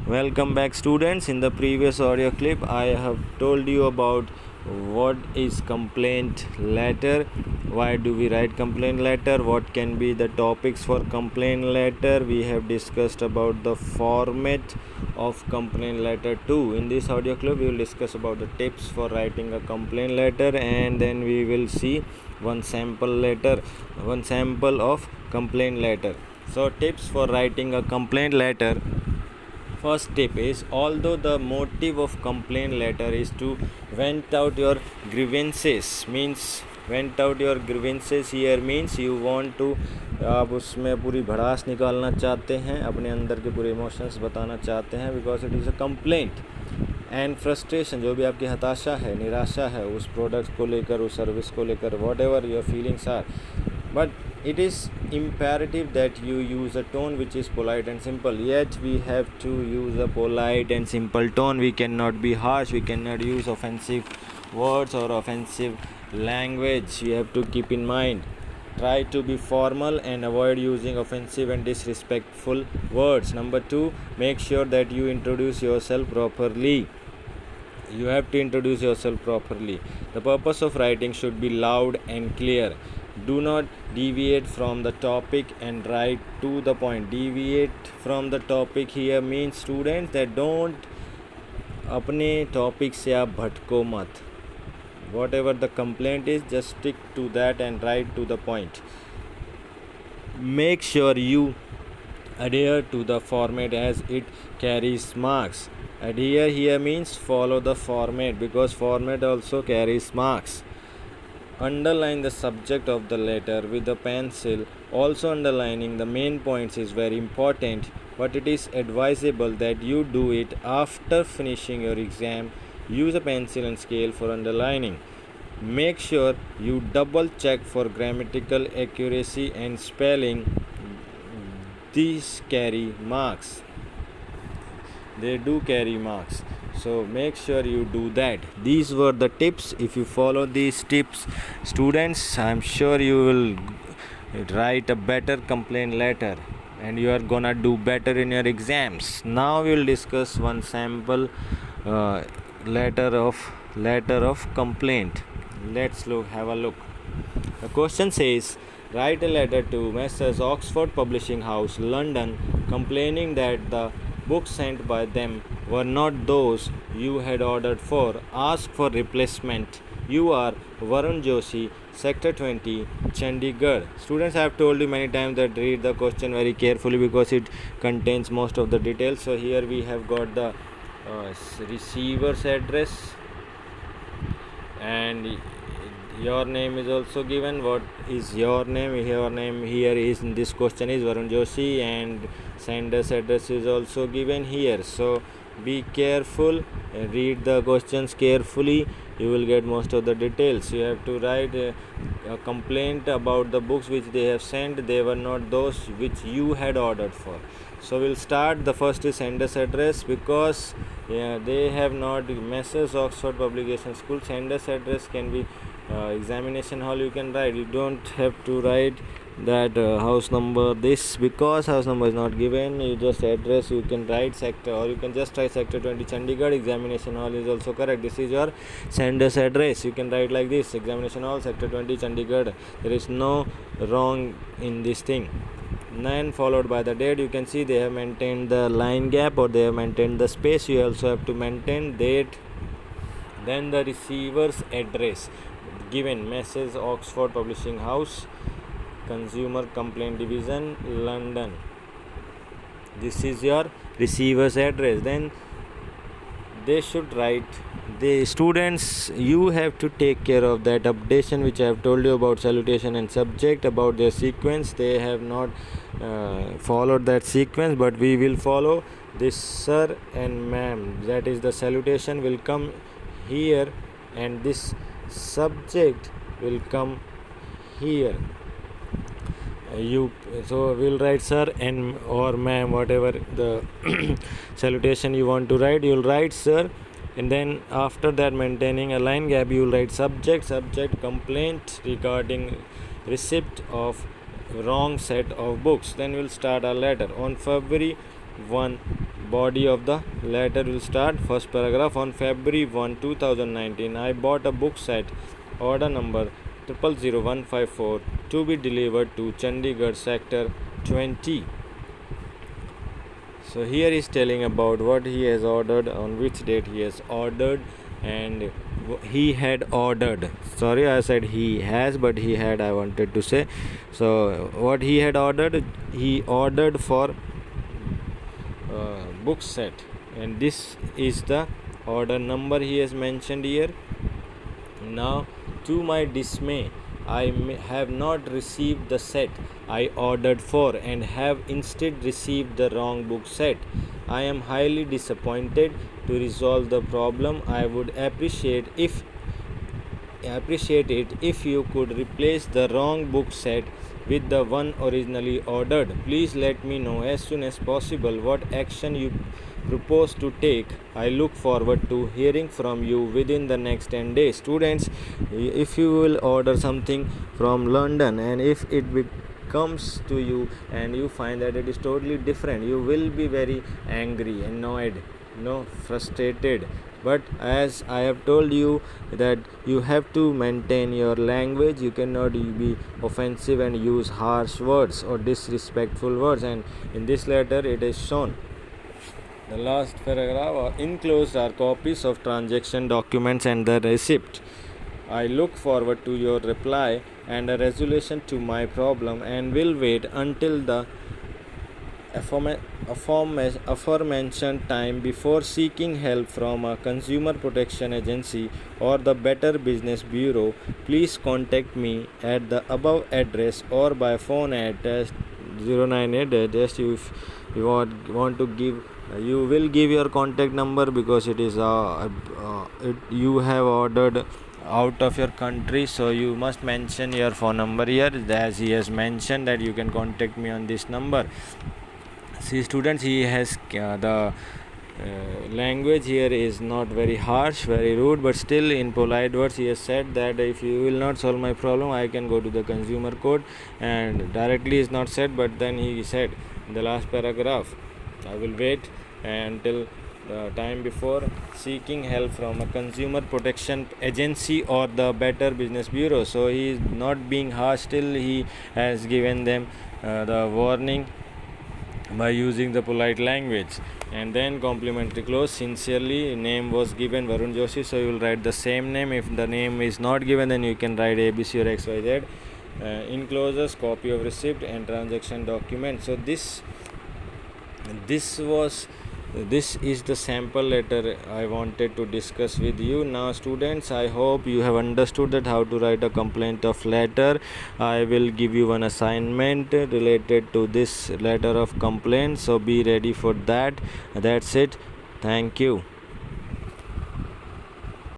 Welcome back, students. In the previous audio clip, I have told you about what is complaint letter, why do we write complaint letter, what can be the topics for complaint letter. We have discussed about the format of complaint letter too. In this audio clip, we will discuss about the tips for writing a complaint letter, and then we will see one sample of complaint letter. So, tips for writing a complaint letter. First tip is, although the motive of complaint letter is to vent out your grievances, here means you want to, आप उसमें पूरी भड़ास निकालना चाहते हैं, अपने अंदर के पूरे इमोशंस बताना चाहते हैं, because it is a complaint and frustration, जो भी आपकी हताशा है, निराशा है उस प्रोडक्ट को लेकर, उस सर्विस को लेकर, whatever your feelings are. But it is imperative that you use a tone which is polite and simple. Yet we have to use a polite and simple tone. We cannot be harsh. We cannot use offensive words or offensive language. You have to keep in mind. Try to be formal and avoid using offensive and disrespectful words. Number 2, make sure that you introduce yourself properly. You have to introduce yourself properly. The purpose of writing should be loud and clear. Do not deviate from the topic and write to the point. Deviate from the topic here means, students, that don't अपने topic से आप भटको मत. Whatever the complaint is, just stick to that and write to the point. Make sure you adhere to the format as it carries marks. Adhere here means follow the format, because format also carries marks. Underline the subject of the letter with a pencil. Also, underlining the main points is very important, but it is advisable that you do it after finishing your exam. Use a pencil and scale for underlining. Make sure you double check for grammatical accuracy and spelling. These carry marks. They do carry marks. So make sure you do that. These were the tips. If you follow these tips, students, I'm sure you will write a better complaint letter and you are gonna do better in your exams. Now we will discuss one sample letter of complaint. Let's have a look. The question says, write a letter to Messrs. Oxford Publishing House, London, complaining that the books sent by them were not those you had ordered for. Ask for replacement. You are Varun Joshi, Sector 20, Chandigarh. Students, I have told you many times that read the question very carefully because it contains most of the details. So here we have got the receiver's address, and your name is also given. What is your name? Your name here is in this question is Varun Joshi, and sender's address is also given here. So be careful, read the questions carefully, you will get most of the details. You have to write a complaint about the books which they have sent. They were not those which you had ordered for. So we'll start. The first is sender's address, because they have not Messrs. Oxford Publication School. Sender's address can be examination hall. You can write. You don't have to write that house number this, because house number is not given. You just address, you can write sector, or you can just try Sector 20 Chandigarh. Examination hall is also correct. This is your sender's address. You can write like this: examination hall, Sector 20 Chandigarh. There is no wrong in this thing. Then followed by the date. You can see they have maintained the line gap, or they have maintained the space. You also have to maintain date. Then the receiver's address given: Messrs. Oxford Publishing House, Consumer Complaint Division, London. This is your receiver's address. Then they should write, the students, you have to take care of that updation which I have told you about salutation and subject, about their sequence. They have not followed that sequence, but we will follow this. Sir and ma'am, that is the salutation, will come here, and this subject will come here. So we'll write sir and or ma'am, whatever the salutation you want to write, you'll write sir, and then after that, maintaining a line gap, you'll write subject complaint regarding receipt of wrong set of books. Then we'll start our letter. On February 1. Body of the letter will start. First paragraph. On February 1, 2019, I bought a book set, order number 000154, to be delivered to Chandigarh sector 20. So here is telling about what he has ordered, on which date he has ordered, and he had ordered. Sorry, I said he has, but he had, I wanted to say. So what he had ordered, he ordered for book set, and this is the order number he has mentioned here. Now, to my dismay, I have not received the set I ordered for and have instead received the wrong book set. I am highly disappointed. To resolve the problem, I would appreciate it if you could replace the wrong book set with the one originally ordered. Please let me know as soon as possible what action you propose to take. I look forward to hearing from you within the next 10 days. Students, if you will order something from London and if it comes to you and you find that it is totally different, you will be very angry, annoyed, frustrated. But as I have told you that you have to maintain your language, you cannot be offensive and use harsh words or disrespectful words, and in this letter it is shown. The last paragraph, enclosed are copies of transaction documents and the receipt. I look forward to your reply and a resolution to my problem, and will wait until the aforementioned time before seeking help from a consumer protection agency or the Better Business Bureau. Please contact me at the above address or by phone at 098. Just if you want to give, you will give your contact number, because it is you have ordered out of your country, so you must mention your phone number here, as he has mentioned that you can contact me on this number. See students, he has the language here is not very harsh, very rude, but still in polite words he has said that if you will not solve my problem, I can go to the consumer court. And directly is not said, but then he said in the last paragraph, I will wait until the time before seeking help from a consumer protection agency or the Better Business Bureau. So he is not being harsh, still he has given them the warning by using the polite language. And then complimentary clause, sincerely, name was given Varun Joshi, so you will write the same name. If the name is not given, then you can write ABC or XYZ. Enclosures, copy of receipt and transaction document. So this is the sample letter I wanted to discuss with you. Now students, I hope you have understood that how to write a complaint of letter. I will give you one assignment related to this letter of complaint, so be ready for that. That's it. Thank you.